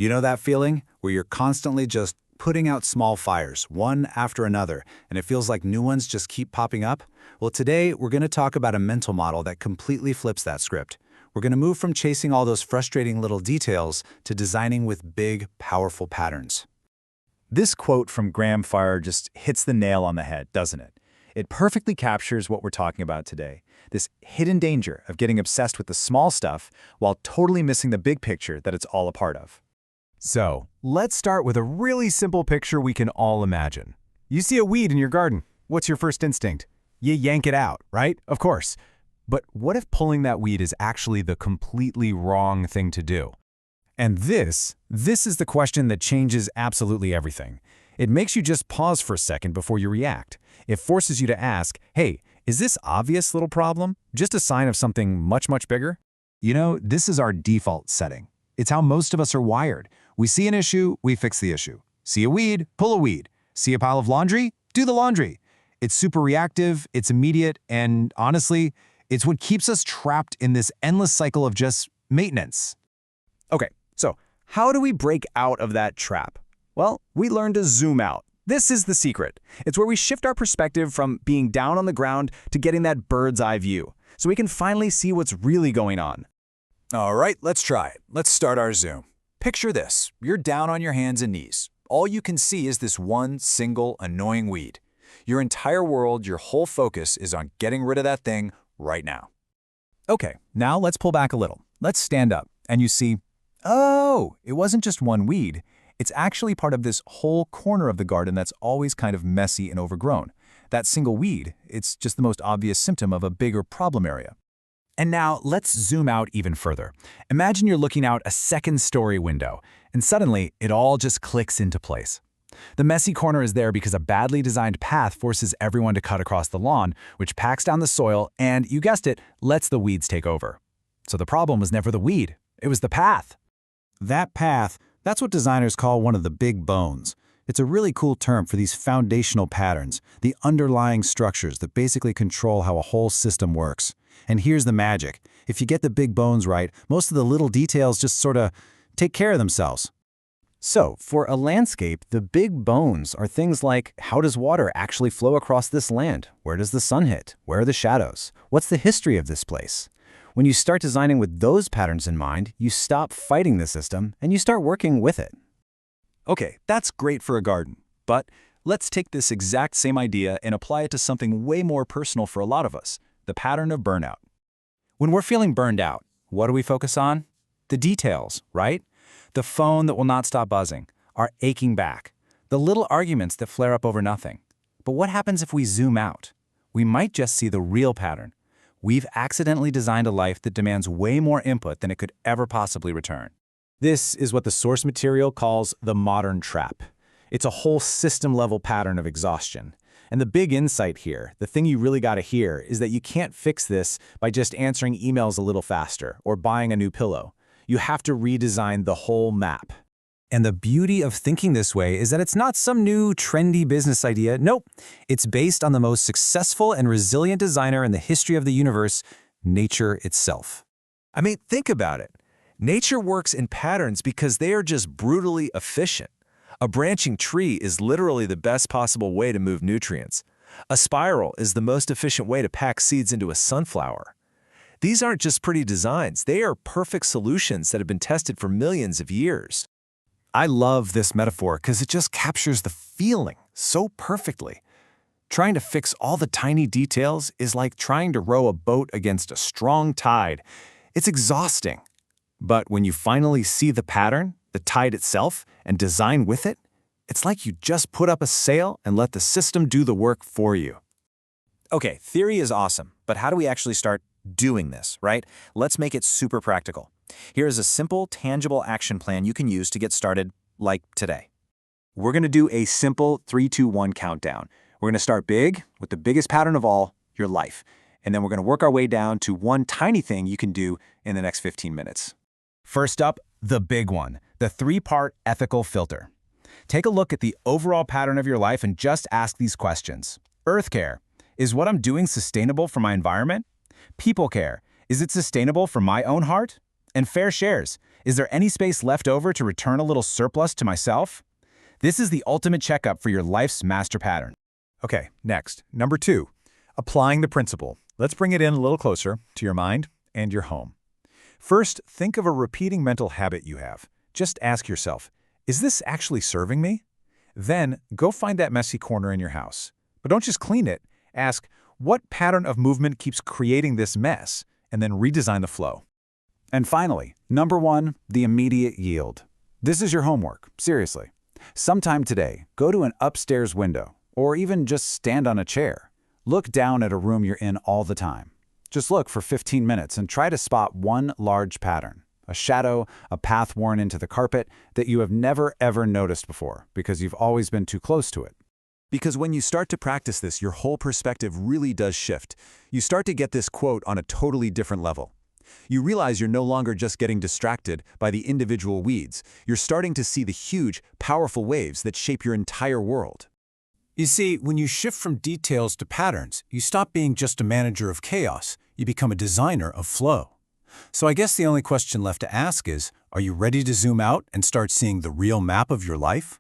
You know that feeling where you're constantly just putting out small fires, one after another, and it feels like new ones just keep popping up? Well, today we're going to talk about a mental model that completely flips that script. We're going to move from chasing all those frustrating little details to designing with big, powerful patterns. This quote from Graham Farrar just hits the nail on the head, doesn't it? It perfectly captures what we're talking about today, this hidden danger of getting obsessed with the small stuff while totally missing the big picture that it's all a part of. So, let's start with a really simple picture we can all imagine. You see a weed in your garden. What's your first instinct? You yank it out, right? Of course. But what if pulling that weed is actually the completely wrong thing to do? And this is the question that changes absolutely everything. It makes you just pause for a second before you react. It forces you to ask, hey, is this obvious little problem just a sign of something much, much bigger? You know, this is our default setting. It's how most of us are wired. We see an issue, we fix the issue. See a weed, pull a weed. See a pile of laundry, do the laundry. It's super reactive, it's immediate, and honestly, it's what keeps us trapped in this endless cycle of just maintenance. Okay, so how do we break out of that trap? Well, we learn to zoom out. This is the secret. It's where we shift our perspective from being down on the ground to getting that bird's eye view, so we can finally see what's really going on. All right, let's try it. Let's start our zoom. Picture this. You're down on your hands and knees. All you can see is this one single annoying weed. Your entire world, your whole focus is on getting rid of that thing right now. Okay, now let's pull back a little. Let's stand up, and you see, oh, it wasn't just one weed. It's actually part of this whole corner of the garden that's always kind of messy and overgrown. That single weed, it's just the most obvious symptom of a bigger problem area. And now let's zoom out even further. Imagine you're looking out a second-story window, and suddenly it all just clicks into place. The messy corner is there because a badly designed path forces everyone to cut across the lawn, which packs down the soil and, you guessed it, lets the weeds take over. So the problem was never the weed, it was the path. That path, that's what designers call one of the big bones. It's a really cool term for these foundational patterns, the underlying structures that basically control how a whole system works. And here's the magic. If you get the big bones right, most of the little details just sort of take care of themselves. So, for a landscape, the big bones are things like, how does water actually flow across this land? Where does the sun hit? Where are the shadows? What's the history of this place? When you start designing with those patterns in mind, you stop fighting the system and you start working with it. Okay, that's great for a garden, but let's take this exact same idea and apply it to something way more personal for a lot of us, the pattern of burnout. When we're feeling burned out, what do we focus on? The details, right? The phone that will not stop buzzing, our aching back, the little arguments that flare up over nothing. But what happens if we zoom out? We might just see the real pattern. We've accidentally designed a life that demands way more input than it could ever possibly return. This is what the source material calls the modern trap. It's a whole system-level pattern of exhaustion. And the big insight here, the thing you really got to hear, is that you can't fix this by just answering emails a little faster or buying a new pillow. You have to redesign the whole map. And the beauty of thinking this way is that it's not some new trendy business idea. Nope, it's based on the most successful and resilient designer in the history of the universe, nature itself. I mean, think about it. Nature works in patterns because they are just brutally efficient. A branching tree is literally the best possible way to move nutrients. A spiral is the most efficient way to pack seeds into a sunflower. These aren't just pretty designs, they are perfect solutions that have been tested for millions of years. I love this metaphor because it just captures the feeling so perfectly. Trying to fix all the tiny details is like trying to row a boat against a strong tide. It's exhausting. But when you finally see the pattern, the tide itself, and design with it, it's like you just put up a sail and let the system do the work for you. Okay, theory is awesome, but how do we actually start doing this, right? Let's make it super practical. Here is a simple, tangible action plan you can use to get started, like today. We're going to do a simple 3-2-1 countdown. We're going to start big with the biggest pattern of all, your life. And then we're going to work our way down to one tiny thing you can do in the next 15 minutes. First up, the big one, the 3-part ethical filter. Take a look at the overall pattern of your life and just ask these questions. Earth care, is what I'm doing sustainable for my environment? People care, is it sustainable for my own heart? And fair shares, Is there any space left over to return a little surplus to myself? This is the ultimate checkup for your life's master pattern. Okay, next. Number 2, applying the principle. Let's bring it in a little closer to your mind and your home. First, think of a repeating mental habit you have. Just ask yourself, is this actually serving me? Then, go find that messy corner in your house. But don't just clean it. Ask, what pattern of movement keeps creating this mess? And then redesign the flow. And finally, number 1, the immediate yield. This is your homework, seriously. Sometime today, go to an upstairs window, or even just stand on a chair. Look down at a room you're in all the time. Just look for 15 minutes and try to spot one large pattern, a shadow, a path worn into the carpet that you have never ever noticed before because you've always been too close to it. Because when you start to practice this, your whole perspective really does shift. You start to get this quote on a totally different level. You realize you're no longer just getting distracted by the individual weeds. You're starting to see the huge, powerful waves that shape your entire world. You see, when you shift from details to patterns, you stop being just a manager of chaos. You become a designer of flow. So I guess the only question left to ask is, are you ready to zoom out and start seeing the real map of your life?